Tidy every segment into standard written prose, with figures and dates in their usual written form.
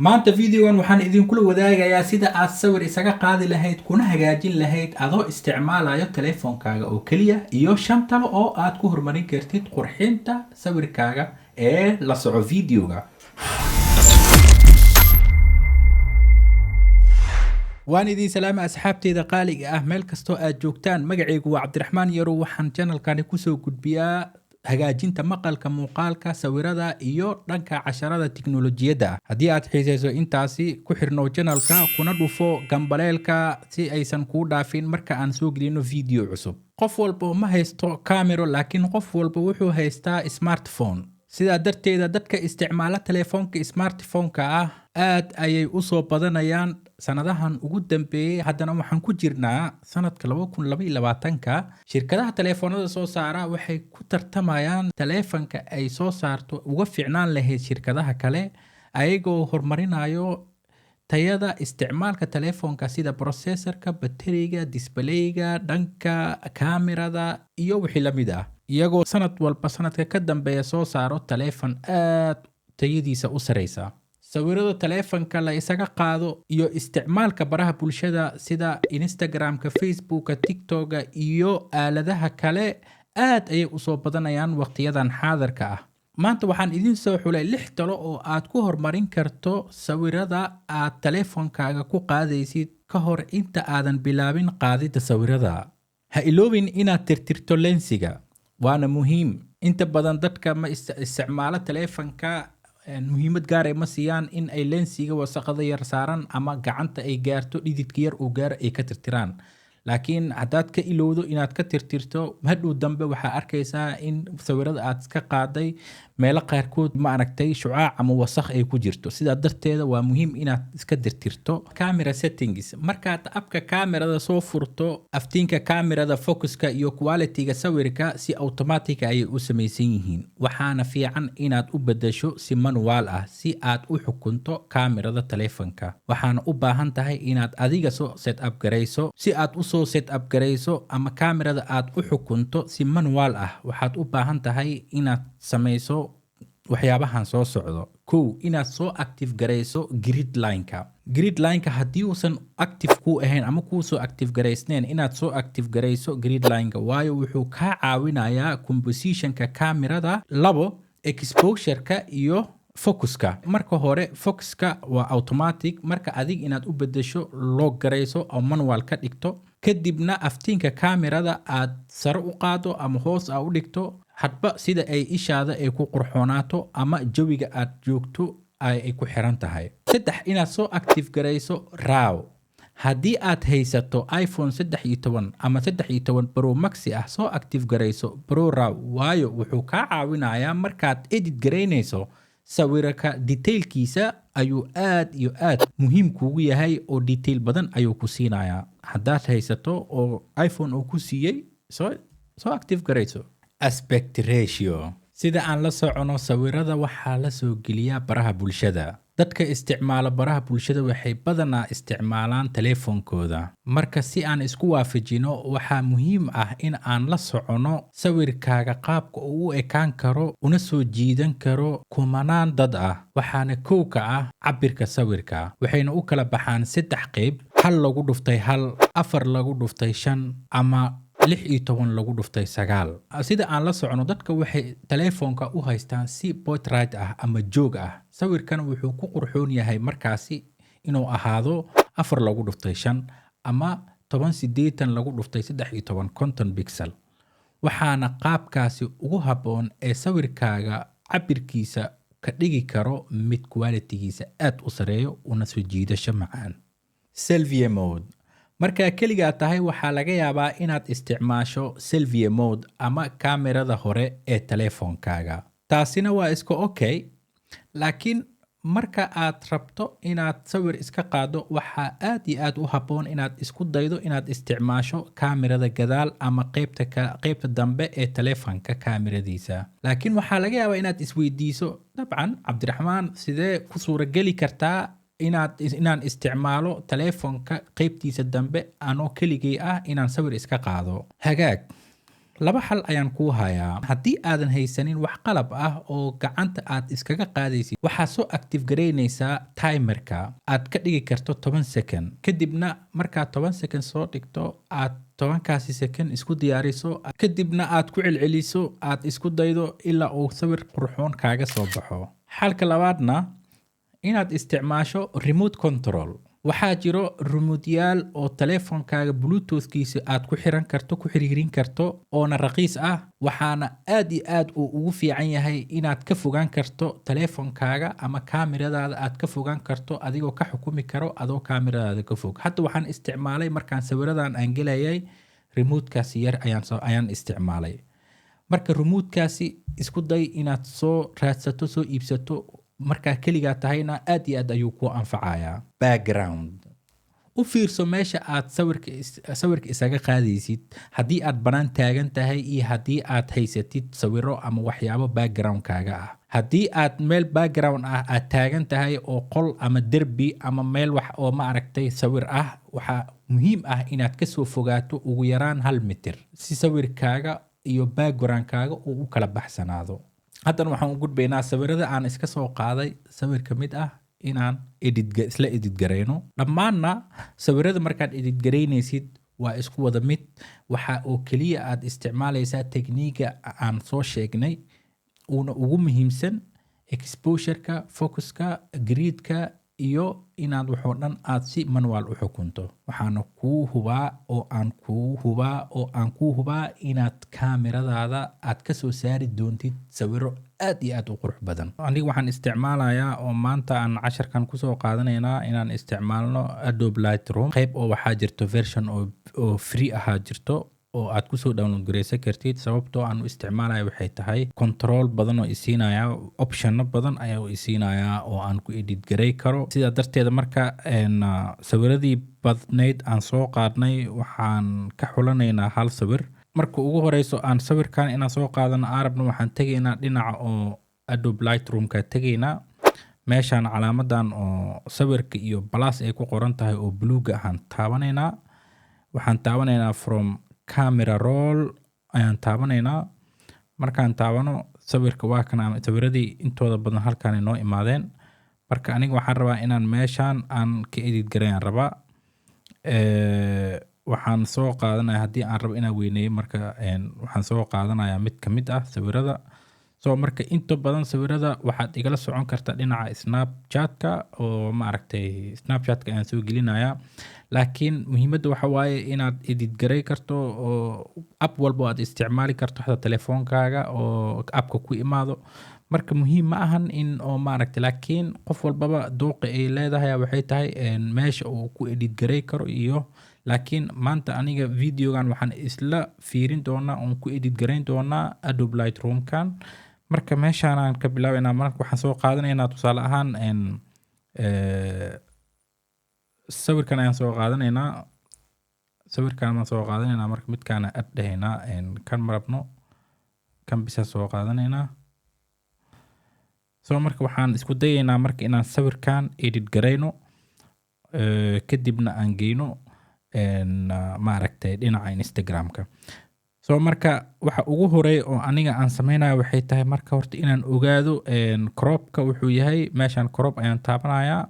maanta videogan waxaan idinkula wadaagayaa sida aad sawir isaga qaadi lahayd kuna hagaajin lahayd adoo isticmaalayo telefoonkaaga oo kaliya iyo 5 talo oo aad ku horumarin kartid qurxinta sawirkaaga ee la soco videoga. waan idin salaama asxaabteeda qaaliga ah meel kasto aad joogtaan. magacaygu waa Cabdiraxmaan Yarow. waxaan channelkani ku soo gudbiyaa hagaajinta maqalka, muuqaalka, sawirada iyo dhanka casharada tiknoolajiyada. haddii aad xiisayso intaasi ku xirnow channelka kuna dhufo gambaleelka si aysan kuu dhaafin marka aan soo gelino video cusub. qof walba ma haysto camera, laakiin qof walba wuxuu haystaa smartphone. sidaa darteeda dadka isticmaala telefoonka smartphone-ka ah aad ayay u soo badanayaan sanadahan ugu dambeeyay. haddana waxaan ku jirnaa sanadka 2022ka. shirkadaha telefoonada soo saara waxay ku tartamayaan telefoonka ay soo saarto uga fiicnaan lahayd shirkadaha kale, ayagoo horumarinayo tayada isticmaalka telefoonka sida processorka, bateriga, displayga, dhanka kamerada iyo wixii la mid ah, iyagoo sanad walba sanadka ka dambeeya soo saaro telefoon aad tayadiisa u sareysa. sawirada telefoonka la isaga qaado iyo isticmaalka baraha bulshada sida Instagramka, Facebooka, TikToka iyo aaladaha kale aad ayay u soo badanayaan waqtiyadan xaadirka ah. maanta waxaan idin soo xulay 6 talo oo aad ku horumarin karto sawirada aad telefoonkaaga ku qaadaysid ka hor inta aadan bilaabin qaadida sawirada. ha iloobin inaad tirtirto lensiga, waana muhiim. inta badan dadka ma isticmaala telefoonka muhiimad gaar ah ma siiyaan in ay lensiga wasaqada yar saaran ama gacanta ay gaarto dhididka yar oo gaar ay ka tirtiraan. laakiin haddaad ka ilowdo inaad ka tirtirto, hadhow dambe waxaa arkaysaa in sawirada aad ka qaaday meelo qaarkood ma aragtay shucaac ama wasakh ay ku jirto. sidaa darteeda waa muhiim inaad iska tirtirto. camera settings, markaad abka kamerada soo furto, aftiinka kamerada, focuska iyo quality-ga sawirka si automatic ayay u samaysan yihiin. waxaana fiican inaad u bedesho si manual ah si aad u xukunto kamerada telefoonka. waxaana u baahan tahay inaad adiga soo set up garayso. si aad u soo set up garayso ama kamerada aad u xukunto si manual ah, waxaad u baahan tahay inaad samayso waxyaabahan soo socdo. 1. inaad soo active garayso grid line-ka. grid line-ka haddii uusan active ku ahayn ama kuu soo active garaysneen, inaad soo active garayso grid line-ka, waayo wuxuu kaa caawinayaa composition-ka kamerada. 2. exposure-ka iyo focuska. marka hore focuska waa automatic, marka adig inaad u bedesho log garayso oo manual ka dhigto, kadibna aftiinka kamerada aad sare u qaado ama hoos u dhigto hadba sida ay ishaada ay ku qurxoonaato ama jawiga aad joogto ay ku xiran tahay. 3. inaad soo active garayso RAW. haddii aad haysato iPhone 13 ama 13 Pro Max ah, soo active garayso Pro RAW, waayo wuxuu kaa caawinayaa markaad edit garaynayso sawirka. detailkiisa ayuu aad iyo aad muhiim kuugu yahay oo detail badan ayuu ku siinayaa. haddaad haysato oo iPhone uu ku siiyey, soo active garayso. aspect ratio, sida aan la socono sawirada waxaa la soo geliyaa baraha bulshada. dadka isticmaala baraha bulshada waxay badanaa isticmaalaan telefoonkooda. marka si aan isku waafajino, waxaa muhiim ah in aan la socono sawirkaaga qaabka uu u ekaan karo una soo jiidan karo kumanaan dad ah. waxaana kow ka ah cabirka sawirka. waxayna u kala baxaan 3 qayb: 1 lagu dhuftay 1, 4 lagu dhuftay 5 ama 16 lagu dhuftay 9. sida aan la socono, dadka waxay telefoonka u haystaan si portrait ah ama joog ah. sawirkan wuxuu ku qurxoon yahay markaasi inuu ahaado 4 lagu dhuftay 5 ama 1080 lagu dhuftay 13 pixel. waxaana qaabkaasi ugu habboon ee sawirkaaga cabirkiisa ka dhigi karo mid quality-giisa aad u sareeyo una soo jiidasho macaan. selfie mode, markaa keligaa tahay waxaa laga yaabaa inaad isticmaasho selfie mode ama kamerada hore ee telefoonkaaga. taasina waa iska okay, laakiin marka aad rabto inaad sawir iska qaado, waxaa aad iyo aad u habboon inaad isku daydo inaad isticmaasho kamerada gadaal ama qaybta dambe ee telefoonka kameradiisa. laakiin waxaa laga yaabaa inaad isweydiiso, dabcan Cabdiraxmaan, sidee ku suurageli kartaa inaan isticmaalo telefoonka qaybtiisa dambe anoo keligay ah inaan sawir iska qaado? hagaag, laba xal ayaan kuu hayaa. Haddii aadan haysanin wax qalab ah oo gacanta aad iskaga qaadaysid, waxaad soo active garaynaysaa timerka aad ka dhigi karto 10 second. Kadibna markaad 10 second soo dhigto, aad 10kaasi second isku diyaariso, kadibna aad ku celceliso, aad isku daydo ilaa uu sawir qurxoon kaaga soo baxo. Xalka labaadna inaad isticmaasho remote control. waxaa jiro remoteyaal oo taleefonkaaga bluetoothkiisa aad ku xiran karto, ku xiriirin karto, oona raqiis ah. waxaana aad iyo aad uu ugu fiican yahay inaad ka fogaan karto taleefonkaaga ama kaamiradaada aad ka fogaan karto adigoo ka xukumi karo adoo kaamiradaada ka fog. Hadda waxaan isticmaalay markaan sawiradan aan gelayay remote-kaasi yar ayaan isticmaalay. Marka remote-kaasi isku day inaad soo raadsato, soo iibsato. markaa keligaa tahayna aad iyo aad ayuu ku anfacayaa. Background. u fiirso meesha aad sawirka isaga qaadaysid, haddii aad banaan taagan tahay iyo haddii aad haysatid sawiro ama waxyaabo backgroundkaaga ah. Haddii aad meel background ah aad taagan tahay oo qol ama derbi ama meel wax oo ma aragtay sawir ah, waxaa muhiim ah inaad ka soo fogaato ugu yaraan 1 mitir si sawirkaaga iyo backgroundkaaga uu u kala baxsanaado. Haddana waxaan u gudbaynaa sawirada aan iska soo qaaday sawir ka mid ah inaan isla edit garayno. Dhammaanna sawirada markaad edit garaynaysid waa isku wada mid. waxa oo keliya aad isticmaalaysaa tekniiga aan soo sheegnay uuna ugu muhiimsan exposure-ka, focus-ka, grid-ka iyo inaad waxoo dhan aad si manual u xukunto. waxaana kuu hubaa oo aan kuu hubaa inaad kaamiradaada aad ka soo saari doontid sawiro aad iyo aad u qurux badan. Aniga waxaan isticmaalayaa oo maanta aan casharkan kusoo qaadanaynaa inaan isticmaalno Adobe Lightroom. qayb oo waxaa jirto version oo free ahaa jirto oo aad kusoo download garaysan kartid. sababtoo aan u isticmaalayo waxay tahay control badan oo isiinaya, optionno badan ayaa u isiinaya oo aan ku edit garay karo. sidaa darteeda marka sawiradii badnayd aan soo qaadnay waxaan ka xulanaynaa hal sawir. marka ugu horeyso aan sawirkan inaan soo qaadano arabna waxaan tegaynaa dhinaca oo Adobe Lightroom-ka tegaynaa. meeshaan calaamadan oo sawirka iyo plus ay ku qoran tahay oo buluuga ahaan taabanaynaa. waxaan taabanaynaa from camera roll ayaan taabanaynaa. markaan taabano sawirka waa kana sawiradii intooda badan halkaan inoo imaadeen. marka aniga waxaan rabaa inaan meeshaan aan ka edit garayaan rabaa. waxaan soo qaadanaya haddii aan rabo inaan weyneeyo marka waxaan soo qaadanayaa mid ka mid ah sawirada. marka inta badan sawirada waxaad igala socon kartaa dhinaca Snapchat-ka oo ma aragtay Snapchat-ka ayaan soo gelinayaa. laakiin muhiimadda waxa waaye inaad edit garay karto oo app walbo aad isticmaali karto xataa telefoonkaaga oo appka ku imaado. marka muhiim ma ahan in oo ma aragtay, laakiin qof walbaba dooqa ay leedahay waxay tahay meesha uu ku edit garay karo iyo laakiin maanta aniga videogan waxaan isla fiirin doonaa oon ku edit garayn doonaa Adobe Lightroom-kan. marka meeshaan aan ka bilaabaynaa. marka waxaan soo qaadanaynaa tusaale ahaan sawirkan ayaan soo qaadanaynaa. marka midkaana add dhahaynaa. kan marabno kan bisa soo qaadanaynaa. marka waxaan isku dayaynaa marka inaan sawirkan edit garayno kadibna aan geyno ma aragtay dhinaca Instagram-ka. marka waxa ugu horeeya oo aniga aan sameynayo waxay tahay marka horta inaan ogaado crop-ka wuxuu yahay. meeshaan crop ayaan taabanayaa.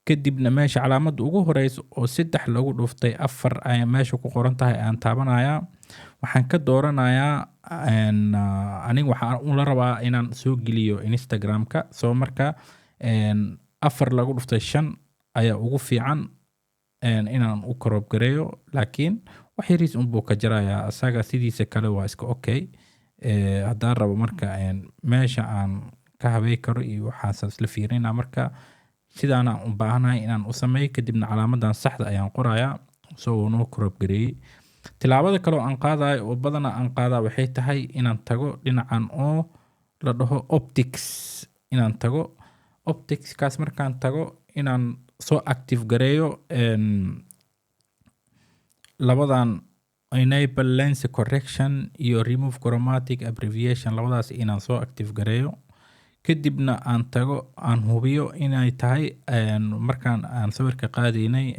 kadibna meesha calaamadda ugu horeyso oo 3 lagu dhuftay 4 ay meesha ku qoran tahay ayaan taabanayaa. waxaan ka dooranayaa aniga waxaan la rabaa inaan soo geliyo Instagram-ka. marka 4 lagu dhuftay 5 ayaa ugu fiican inaan u crop gareeyo, laakiin wax yariis unbuu ka jarayaa asaga. sidiisa kale waa iska okay. haddaan rabo marka meesha aan ka habey karo iyo waxaas isla fiirinaa. marka sidaan aan u baahanahay inaan u sameeyo kadibna calaamadan saxda ayaan qorayaa soo noo crop gareeyay. tilaabada kale oo aan qaadayo oo badana aan qaadaa waxay tahay inaan tago dhinacan oo la dhaho optics. inaan tago optics-kaas markaan tago inaan soo active gareeyo labadan enable lens correction iyo remove chromatic abbreviation. labadaas inaan soo active gareeyo kadibna aan tago aan hubiyo inay tahay markaan aan sawirka qaadaynay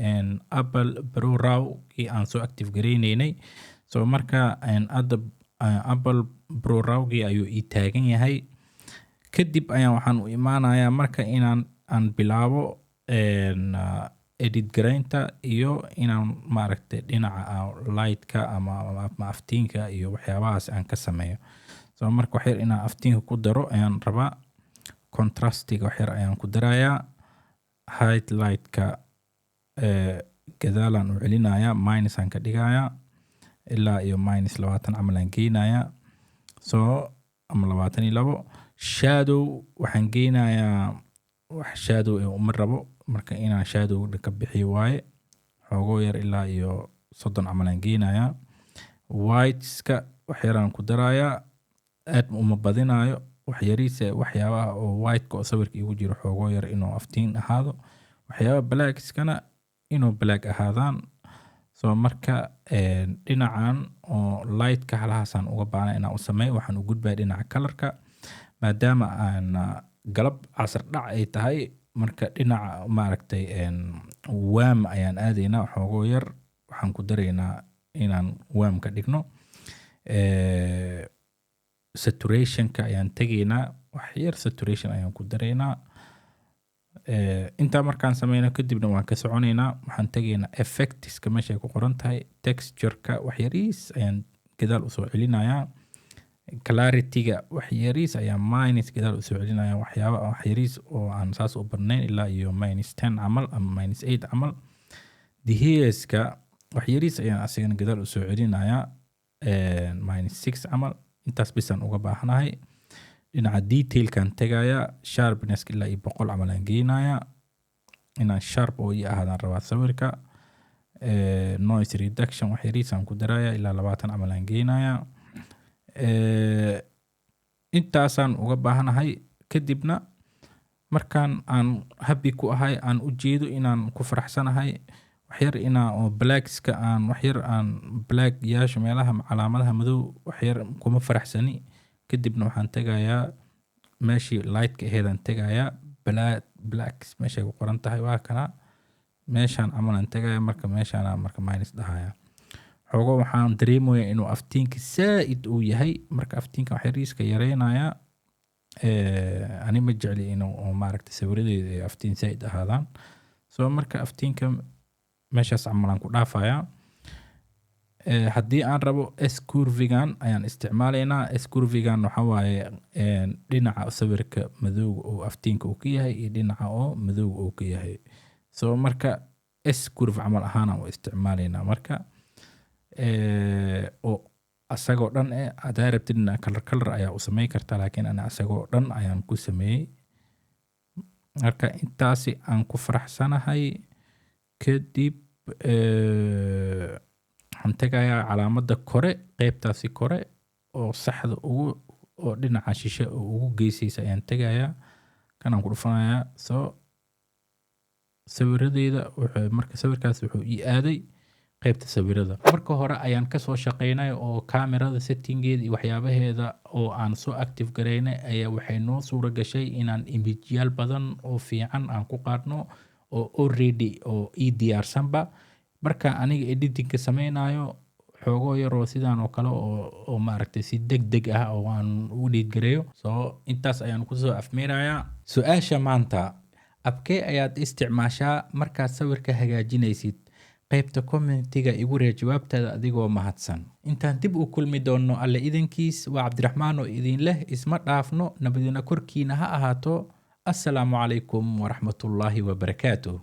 Apple Pro Raw aan soo active garaynaynay. marka Apple Pro rawgii ayuu ii taagan yahay. Kadib ayaan waxaan u imaanayaa marka aan bilaabo edit garaynta iyo inaan maaragtay dhinaca lightka ama aftiinka iyo waxyaabahaas aan ka sameeyo. So marka wax yar inaan aftiinka ku daro ayaan rabaa. Contrastiga wax yar ayaan ku darayaa. Highlightka gadaalaan u celinayaa, minus aan ka dhigayaa ilaa iyo -20 camal aan geynayaa. So ama 22. Shadow waxaan geynayaa wax shadow uma rabo, marka inaan shadow ka bixiyo waaye. Xoogoo yar ilaa iyo 30 camal aan geynayaa. Whiteska wax yaraan ku darayaa, aad uma badinaayo. Wax yariisa waxyaabaha oo white-ka oo sawirka igu jiro xoogoo yar inuu aftiin ahaado. Waxyaabaha black-skana inuu black ahaadaan. So marka dhinacan oo light-ka halahaasaan uga baahnaa inaan u sameeyo. Waxaan u gudbaa dhinaca color-ka maadaama aan galab casar dhac ay tahay. Marka dhinaca maaragtay warm ayaan aadaynaa xoogoo yar. Waxaan ku daraynaa inaan warm ka dhigno. Saturation-ka ayaan tegaynaa, wax yar saturation ayaan ku daraynaa. Intaa markaan sameyno kadibna waan ka soconaynaa. Waxaan tegaynaa effects-ka meesha ay ku qoran tahay. Texture-ka wax yariis ayaan gadaal u soo celinayaa. Clarity-ga wax yariis ayaan minus gadaal u soo celinayaa. Waxyaabaha wax yariis oo aan saas u badnayn ilaa iyo -10 camal ama -8 camal. Dehaze-ka wax yariis ayaan asigana gadaal u soo celinayaa. -6 camal. Intaas bisaan uga baahanahay. Dhinaca detail-kaan tegayaa. Sharpness ilaa iyo 100 camal aan geynayaa. Inaan sharp oo ii ahaadaan rabaa sawirka. Noise reduction wax yariisaan ku darayaa ilaa 20 camal aan geynayaa. Intaasaan uga baahanahay. Kadibna markaan aan happy ku ahay, aan u jeedo inaan ku faraxsanahay, wax yar oo blackska wax yar black yaasho meelaha calaamadaha madow wax yar kuma faraxsani. Kadibna waxaan tegayaa meeshii light-ka aheedaan tegayaa. Blacks meeshay ku qoran tahay waa kana. Meeshaan camal aan tegayaa, marka meeshaan marka minus dhahayaa. Xoogoo waxaan dareemayaa inuu aftiinka saaid uu yahay. Marka aftiinka wax yariiska yareynayaa. Ani ma jecli inuu maaragtay sawiradeeda ay aftiin saaid ahaadaan. So marka aftiinka meeshaas camal aan ku dhaafayaa. Haddii aan rabo S-curve-gan ayaan isticmaalaynaa. S-curve-gan waxa waaye dhinaca sawirka madowga oo aftiinka uu ka yahay iyo dhinaca oo madowga uu ka yahay. So marka S-curve camal ahaan aan u isticmaalaynaa. Marka oo asagoo dhan hadaa rabtidna color ayaa u sameyn kartaa, laakiin ana asagoo dhan ayaan ku sameeyey. Marka intaasi aan ku faraxsanahay. Kadib waxaan tegayaa calaamadda kore, qaybtaasi kore oo saxda oo dhinaca shishe oo ugu geysaysa ayaan tegayaa. Kanaan ku dhufanayaa. So sawiradeyda marka sawirkaas wuxuu ii aaday qaybta sawirada. Marka hore ayaan ka soo shaqeynay oo kaamirada setting-geeda iyo waxyaabaheeda oo aan soo active gareynay ayaa waxay noo suura gashay inaan image-yaal badan oo fiican aan ku qaadno oo already oo ii diyaarsanba. Marka aniga editing-ka sameynayo xoogoo yar oo sidaan oo kale oo maaragtay si degdeg ah oo aan u edit gareeyo. So intaas ayaan ku soo afmeerayaa. Su'aasha maanta, abkee ayaad isticmaashaa markaad sawirka hagaajinaysid? qaybta commentiga igu reeb jawaabtaada adigoo mahadsan. Intaan dib u kulmi doono alle idankiis, waa Cabdiraxmaan oo idin leh isma dhaafno, nabadina korkiina ha ahaato. Assalaamu calaykum waraxmatullaahi wabarakaatuh.